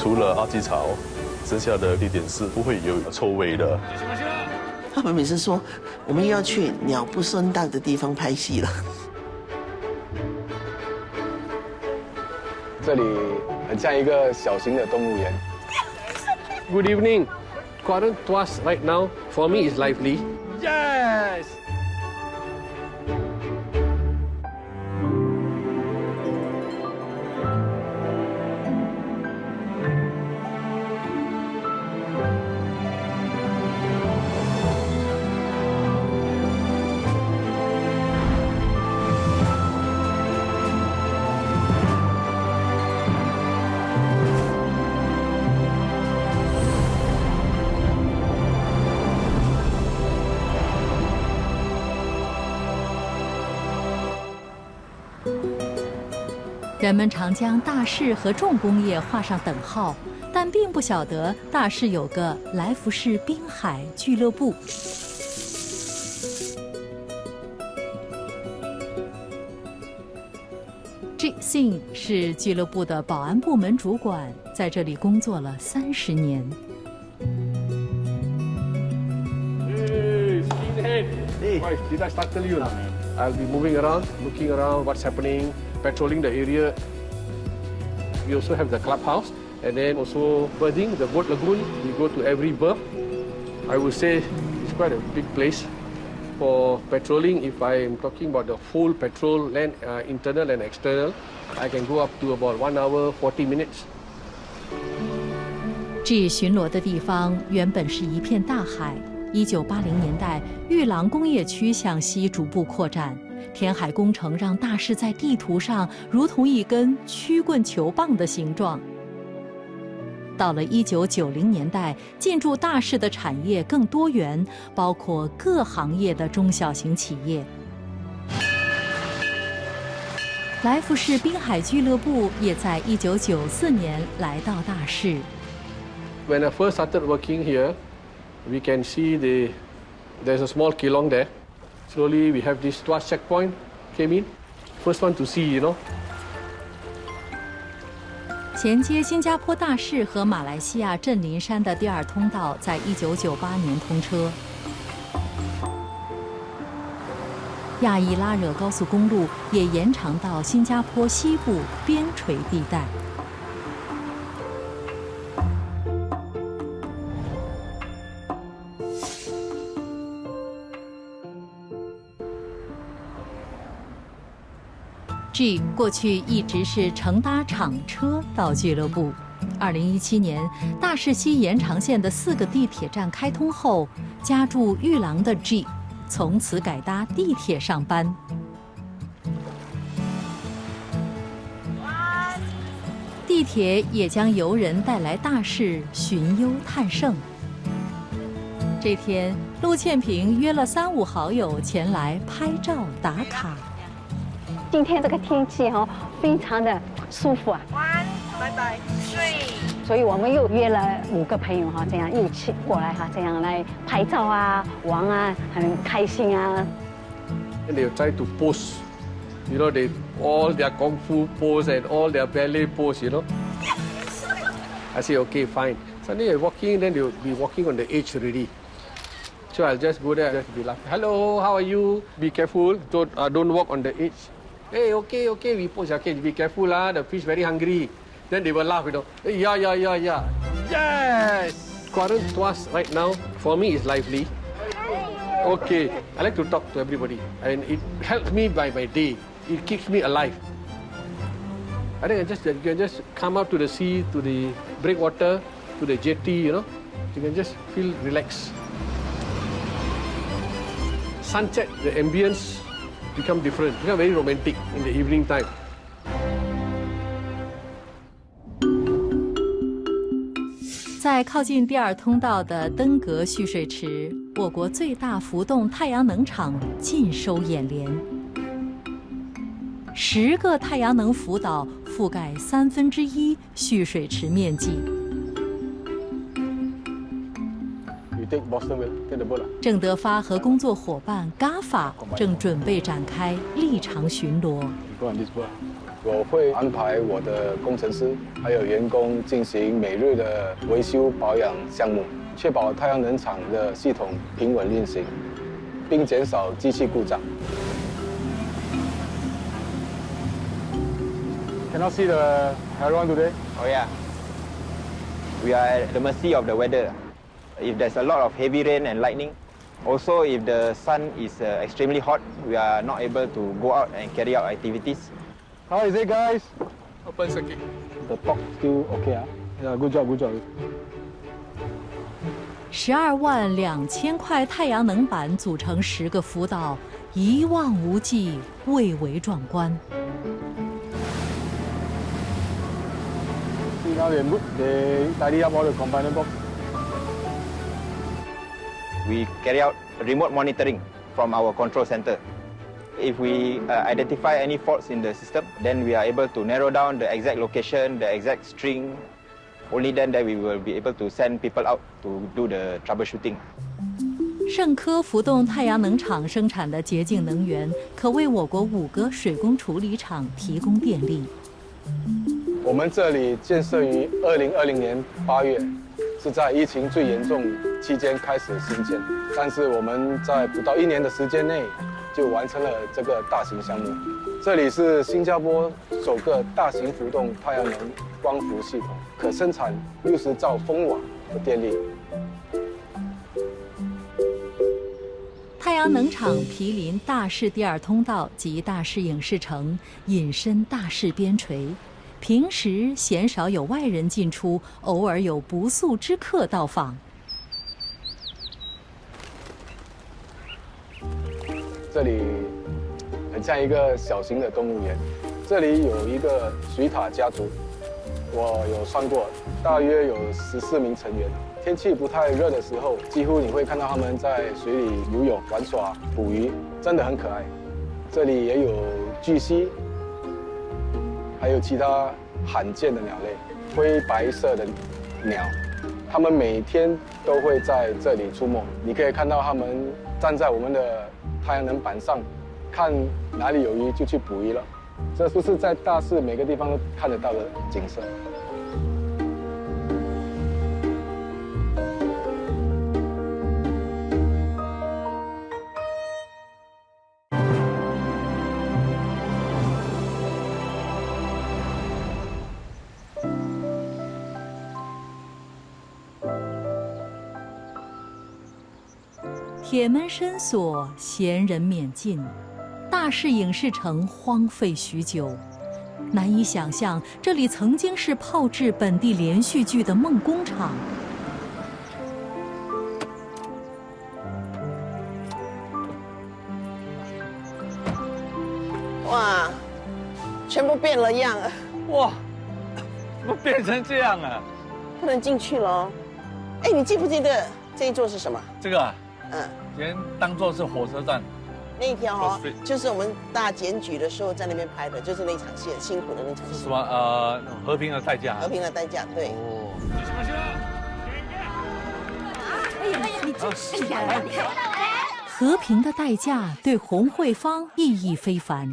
除了阿基槽，剩下的地点是不会有臭味的。他们每次说我们又要去鸟不生蛋的地方拍戏了。这里很像一个小型的动物园。Good evening. Quarter to us right now for me is lively. Yes. 人们常将大市和重工业画上等号，但并不晓得大市有个来福士滨海俱乐部。G Singh 是俱乐部的保安部门主管，在这里工作了30年。Hey, skinhead. Why did I startle you? I'll be moving around, looking around, what's happening, patrolling the area. We also have the clubhouse, and then also birding, the boat lagoon. We go to every berth. I would say it's quite a big place for patrolling. If I'm talking about the whole patrol, land internal and external, I can go up to about 1 hour 40 minutes. G 巡逻的地方原本是一片大海。1980年代，玉郎工业区向西逐步扩展，填海工程让大市在地图上如同一根曲棍球棒的形状。到了1990年代，进驻大市的产业更多元，包括各行业的中小型企业。来福士滨海俱乐部也在1994年来到大市。When I first started working here, we can see there's a small kelong there. Slowly we have this Tuas checkpoint came in. First one to see, you know. 衔接新加坡大市和马来西亚镇林山的第2通道在1998年通车。亚伊拉惹高速公路也延长到新加坡西部边陲地带。G 过去一直是乘搭厂车到俱乐部。2017年，大市西延长线的4个地铁站开通后，家住玉郎的 G 从此改搭地铁上班。地铁也将游人带来大市寻幽探胜。这天，陆倩萍约了3、5好友前来拍照打卡。今天这个天气非常的舒服啊。拜拜，所以我们又约了5个朋友这样一起过来这样来拍照啊、玩啊，很开心啊。And they try to pose, you know, they all their kung fu pose and all their ballet pose, you know. I say okay, fine. Suddenly I'm walking, then they'll be walking on the edge already. So I'll just go there, just be laughing. Hello, how are you? Be careful, don't walk on the edge. Hey, okay, we pose. Okay, be careful, the fish very hungry. Then they will laugh, you know. Hey, yeah. Yes! Quarrel to us right now, for me, is lively. Okay, I like to talk to everybody. And it helps me by my day. It keeps me alive. I think you can just come out to the sea, to the breakwater, to the jetty, you know. You can just feel relaxed. Sunset, the ambience become different, become very romantic in the evening time. 在靠近第2通道的登革蓄水池，我国最大浮动太阳能厂尽收眼帘。10个太阳能浮岛覆盖1/3蓄水池面积。郑德发和工作伙伴 GAFA 正准备展开立场巡逻。我会安排我的工程师还有员工进行每日的维修保养项目，确保太阳能厂的系统平稳运行，并减少机器故障。Cannot see the aircon today. Oh yeah. We are at the mercy of the weather. If there's a lot of heavy rain and lightning, also if the sun is extremely hot, we are not able to go out and carry out activities. How is it, guys? Open circuit. The talk still okay, Yeah, good job, good job. 122000块太阳能板组成10个浮岛，一望无际，蔚为壮观。Now they tidy up all the component box. We carry out remote monitoring from our control center. If we identify any faults in the system, then we are able to narrow down the exact location, the exact string. Only then that we will be able to send people out to do the troubleshooting. 盛科浮动太阳能厂生产的洁净能源，可为我国5个水工处理厂提供电力。我们这里建设于2020年8月，是在疫情最严重期间开始兴建，但是我们在不到1年的时间内就完成了这个大型项目。这里是新加坡首个大型浮动太阳能光伏系统，可生产60兆风瓦的电力。太阳能厂毗邻大势第2通道及大势影视城，隐身大势边陲。平时鲜少有外人进出，偶尔有不速之客到访。这里很像一个小型的动物园。这里有一个水獭家族，我有算过，大约有14名成员。天气不太热的时候，几乎你会看到他们在水里游泳、玩耍、捕鱼，真的很可爱。这里也有巨蜥。还有其他罕见的鸟类，灰白色的鸟，它们每天都会在这里出没。你可以看到它们站在我们的太阳能板上，看哪里有鱼就去捕鱼了。这不是在大势每个地方都看得到的景色。铁门深锁，闲人免进。大势影视城荒废许久，难以想象这里曾经是炮制本地连续剧的梦工厂。哇，全部变了样了，哇，怎么变成这样啊？不能进去了哦。哎，你记不记得这一座是什么？这个啊，嗯，以前当做是火车站。那一条哦，就是我们大检举的时候在那边拍的，就是那场戏，很辛苦的那场戏。什么和平的代价？和平的代价，对。哦。和平的代价对洪慧芳意义非凡，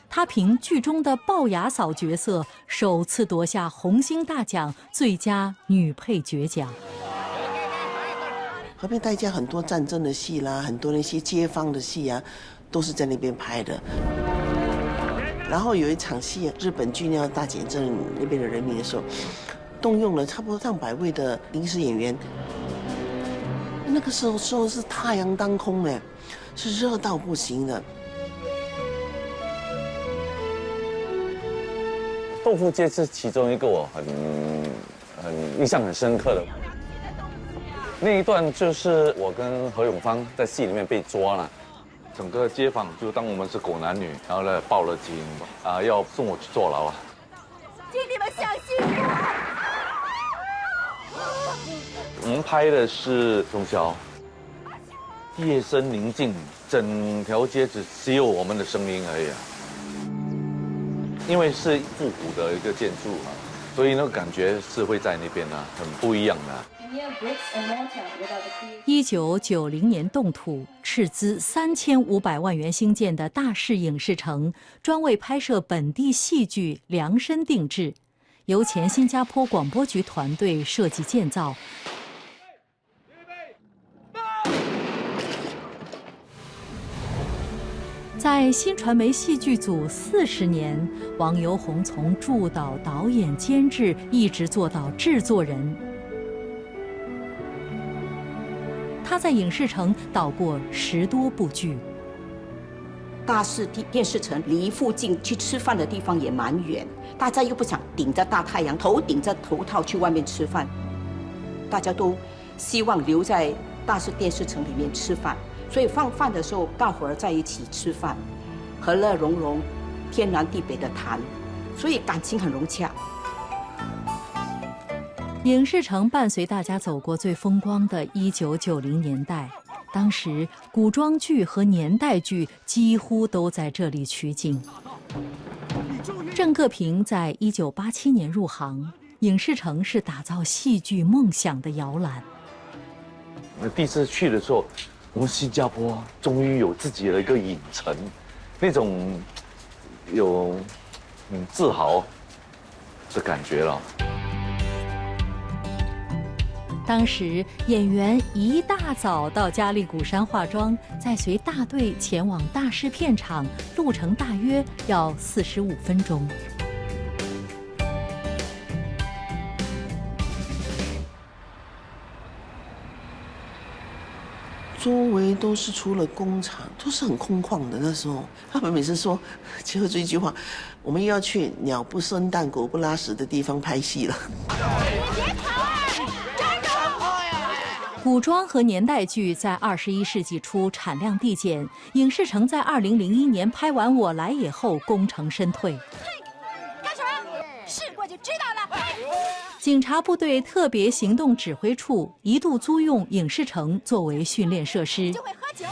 她凭剧中的龅牙嫂角色，首次夺下红星大奖最佳女配角奖。和平代价很多战争的戏啦，很多那些街坊的戏啊，都是在那边拍的。然后有一场戏，日本巨鸟大检镇那边的人民的时候，动用了差不多上百位的临时演员。那个时候是太阳当空呢，是热到不行的。豆腐街是其中一个我很印象很深刻的。那一段就是我跟何永芳在戏里面被抓了，整个街坊就当我们是狗男女，然后呢报了警，要送我去坐牢啊。请你们相信我们拍的是中宵，夜深宁静，整条街只有我们的声音而已啊。因为是复古的一个建筑啊，所以那个感觉是会在那边啊，很不一样的。1990年动土，斥资3500万元兴建的大势影视城，专为拍摄本地戏剧量身定制，由前新加坡广播局团队设计建造。在新传媒戏剧组40年，王游鸿从助导、导演、监制，一直做到制作人。他在影视城导过10多部剧。大势电视城离附近去吃饭的地方也蛮远，大家又不想顶着大太阳，头顶着头套去外面吃饭，大家都希望留在大势电视城里面吃饭。所以放饭的时候，大伙儿在一起吃饭，和乐融融，天南地北的谈，所以感情很融洽。影视城伴随大家走过最风光的1990年代，当时古装剧和年代剧几乎都在这里取景。郑各平在1987年入行，影视城是打造戏剧梦想的摇篮。第一次去的时候，我们新加坡终于有自己的一个影城，那种有很自豪的感觉了。当时演员一大早到嘉利鼓山化妆，再随大队前往大势片场，路程大约要45分钟。周围都是除了工厂，都是很空旷的。那时候他们每次说，结合这一句话，我们又要去鸟不生蛋、狗不拉屎的地方拍戏了。古装和年代剧在21世纪初产量递减，影视城在2001年拍完《我来也》后功成身退。干什么？试过就知道了。警察部队特别行动指挥处一度租用影视城作为训练设施。就会喝酒。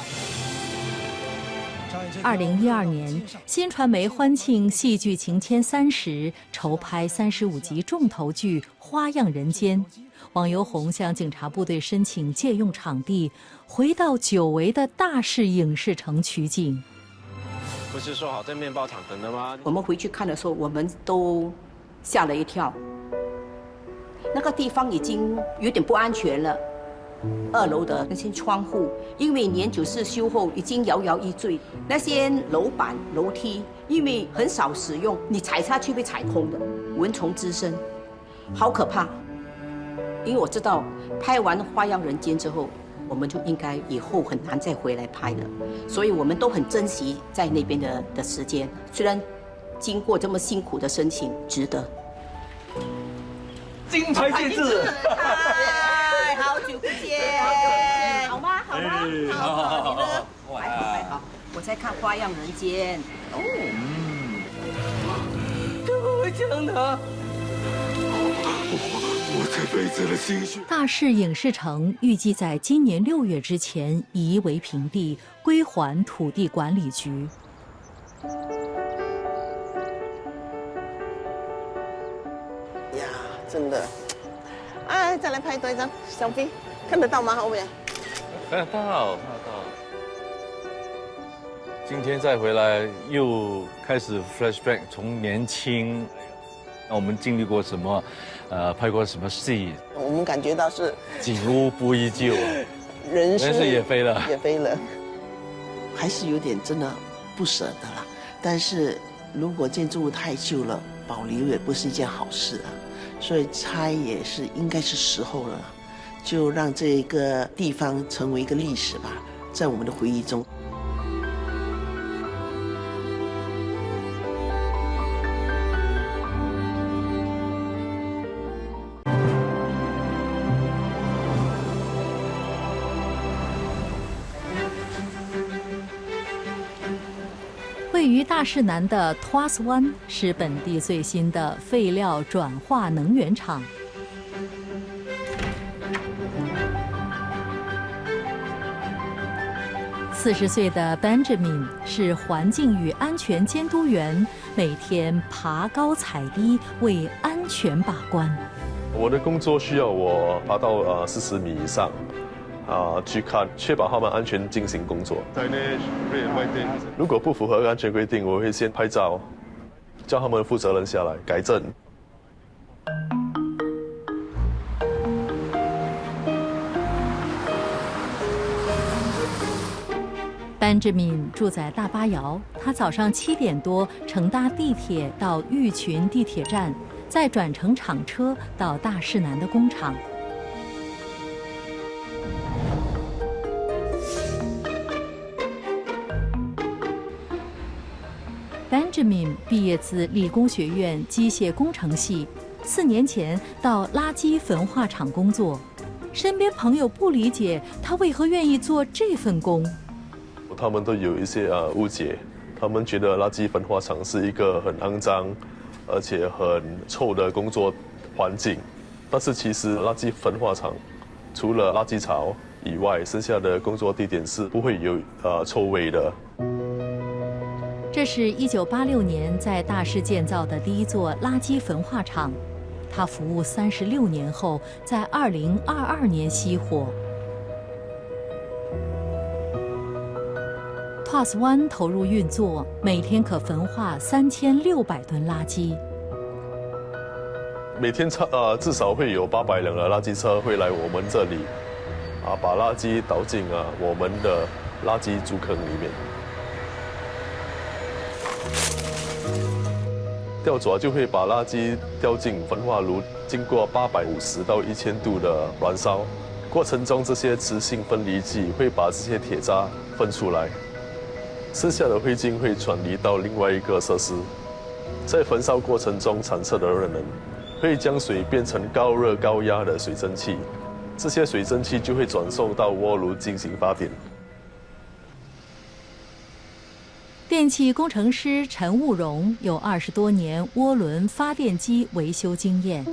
2012年，新传媒欢庆戏剧情牵30，筹拍35集重头剧《花样人间》。王游鸿向警察部队申请借用场地，回到久违的大势影视城取景。不是说好在面包厂等的吗？我们回去看的时候，我们都吓了一跳。那个地方已经有点不安全了，2楼的那些窗户，因为年久失修后已经摇摇欲坠；那些楼板、楼梯，因为很少使用，你踩下去会踩空的，蚊虫滋生，好可怕。因为我知道拍完《花样人间》之后，我们就应该以后很难再回来拍了，所以我们都很珍惜在那边的时间。虽然经过这么辛苦的申请，值得。金牌戒指，哎，好久不见，好吗？好吗？好，你呢？还好，我在看《花样人间》。哦，怎么会这样呢？我这辈子的心血。大势影视城预计在今年6月之前夷为平地，归还土地管理局。呀，真的，哎，再来拍多一张小 B， 看得到吗？后面看得到。今天再回来又开始 flashback， 从年轻，我们经历过什么，拍过什么戏，我们感觉到是景物不依旧，人生也飞了，还是有点真的不舍得啦。但是如果建筑物太旧了，保留也不是一件好事啊，所以拆也是应该是时候了啦，就让这个地方成为一个历史吧，在我们的回忆中。位于大势南的 Tuas One 是本地最新的废料转化能源厂。40岁的 Benjamin 是环境与安全监督员，每天爬高踩低，为安全把关。我的工作需要我爬到40米以上，去看，确保他们安全进行工作。如果不符合安全规定，我会先拍照，叫他们负责人下来改正。班志敏住在大巴窑，他早上7点多乘搭地铁到玉群地铁站，再转乘厂车到大势南的工厂。Benjamin 毕业自理工学院机械工程系，4年前到垃圾焚化厂工作，身边朋友不理解他为何愿意做这份工。他们都有一些误解，他们觉得垃圾焚化厂是一个很肮脏，而且很臭的工作环境。但是其实垃圾焚化厂除了垃圾槽以外，剩下的工作地点是不会有臭味的。这是1986年在大势建造的第一座垃圾焚化厂，它服务36年后，在2022年熄火。TOS 1投入运作，每天可焚化3600吨垃圾。每天至少会有800辆的垃圾车会来我们这里，把垃圾倒进我们的垃圾竹坑里面。吊爪就会把垃圾吊进焚化炉，经过850到1000度的燃烧，过程中这些磁性分离剂会把这些铁渣分出来，剩下的灰烬会转移到另外一个设施，在焚烧过程中产生的热能会将水变成高热高压的水蒸气，这些水蒸气就会转送到锅炉进行发电。电气工程师陈务荣有20多年涡轮发电机维修经验。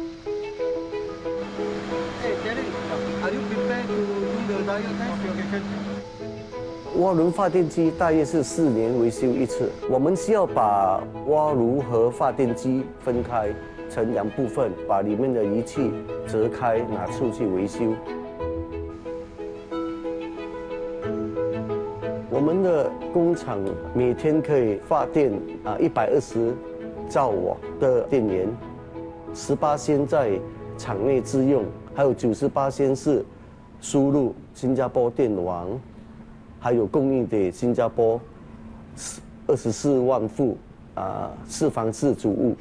涡轮发电机大约是4年维修一次，我们需要把锅炉和发电机分开成2部分，把里面的仪器折开拿出去维修。我们的工厂每天可以发电120兆瓦的电源，18%在厂内自用，还有98%是输入新加坡电网，还有供应给新加坡24万户4房4主屋。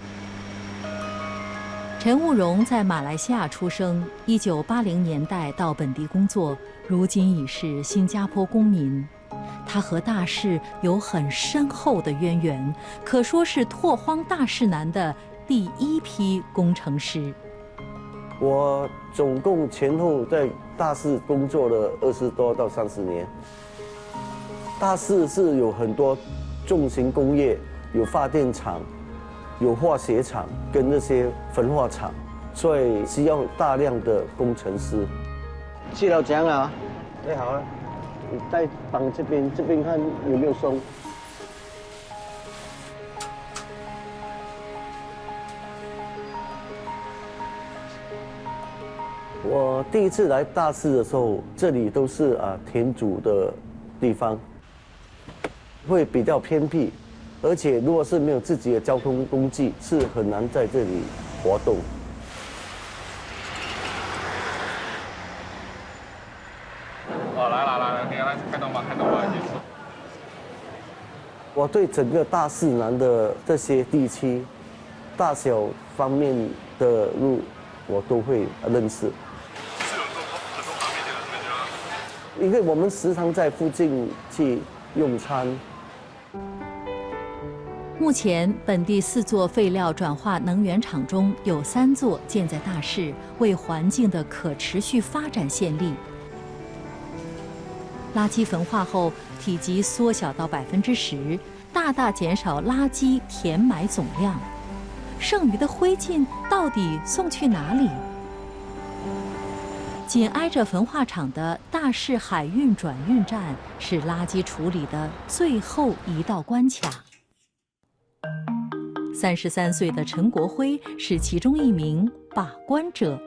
陈务荣在马来西亚出生，1980年代到本地工作，如今已是新加坡公民。他和大势有很深厚的渊源，可说是拓荒大势南的第1批工程师。我总共前后在大势工作了20多到30年。大势是有很多重型工业，有发电厂，有化学厂跟那些焚化厂，所以需要大量的工程师。去了讲啊，对，好了。你再绑这边看有没有松。我第一次来大势的时候，这里都是田主的地方，会比较偏僻，而且如果是没有自己的交通工具，是很难在这里活动。我对整个大势南的这些地区，大小方面的路，我都会认识。因为我们时常在附近去用餐。目前，本地4座废料转化能源厂中有3座建在大势，为环境的可持续发展献力。垃圾焚化后，体积缩小到10%，大大减少垃圾填埋总量。剩余的灰烬到底送去哪里？紧挨着焚化厂的大势海运转运站是垃圾处理的最后一道关卡。33岁的陈国辉是其中一名把关者。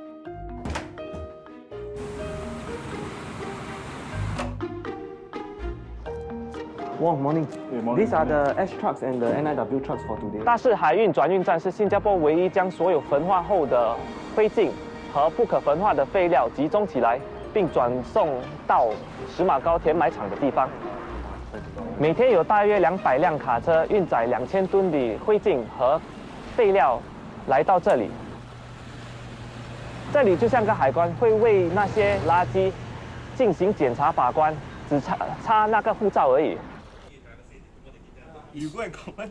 Wow, morning. These are the S trucks and the NIW trucks for today. 大士海运转运站是新加坡唯一将所有焚化后的灰烬和不可焚化的废料集中起来，并转送到石马高填埋场的地方。每天有大约200辆卡车运载2000吨的灰烬和废料来到这里。这里就像个海关，会为那些垃圾进行检查把关，只差那个护照而已。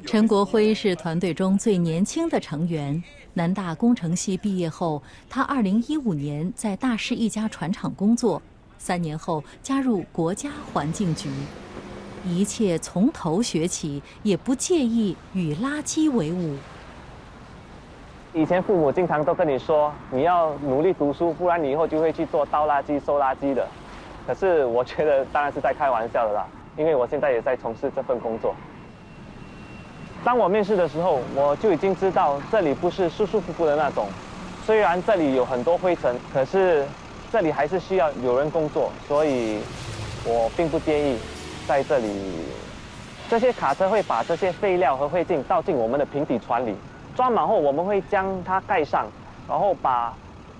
陈国辉是团队中最年轻的成员。南大工程系毕业后，他2015年在大士一家船厂工作，3年后加入国家环境局。一切从头学起，也不介意与垃圾为伍。以前父母经常都跟你说，你要努力读书，不然你以后就会去做倒垃圾、收垃圾的。可是我觉得当然是在开玩笑的啦，因为我现在也在从事这份工作。当我面试的时候，我就已经知道这里不是舒舒服服的那种。虽然这里有很多灰尘，可是这里还是需要有人工作，所以我并不介意在这里。这些卡车会把这些废料和灰烬倒进我们的平底船里，装满后我们会将它盖上，然后把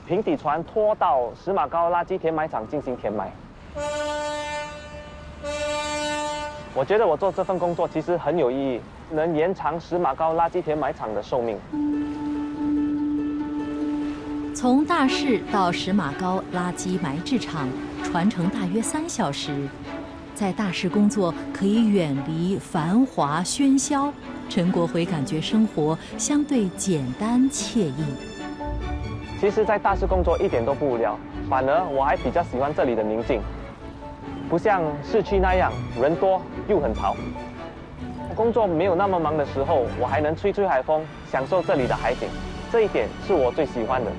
平底船拖到石马高垃圾填埋场进行填埋。我觉得我做这份工作其实很有意义，能延长石马高垃圾填埋场的寿命。从大士到石马高垃圾埋置场，船程大约3小时。在大士工作可以远离繁华喧嚣，陈国辉感觉生活相对简单惬意。其实，在大士工作一点都不无聊，反而我还比较喜欢这里的宁静，不像市区那样人多又很嘈。工作没有那么忙的时候，我还能吹吹海风，享受这里的海景，这一点是我最喜欢的。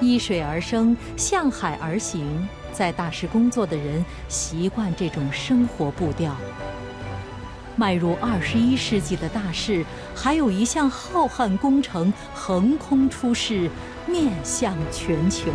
依水而生，向海而行，在大士工作的人习惯这种生活步调。迈入21世纪的大士，还有一项浩瀚工程横空出世，面向全球。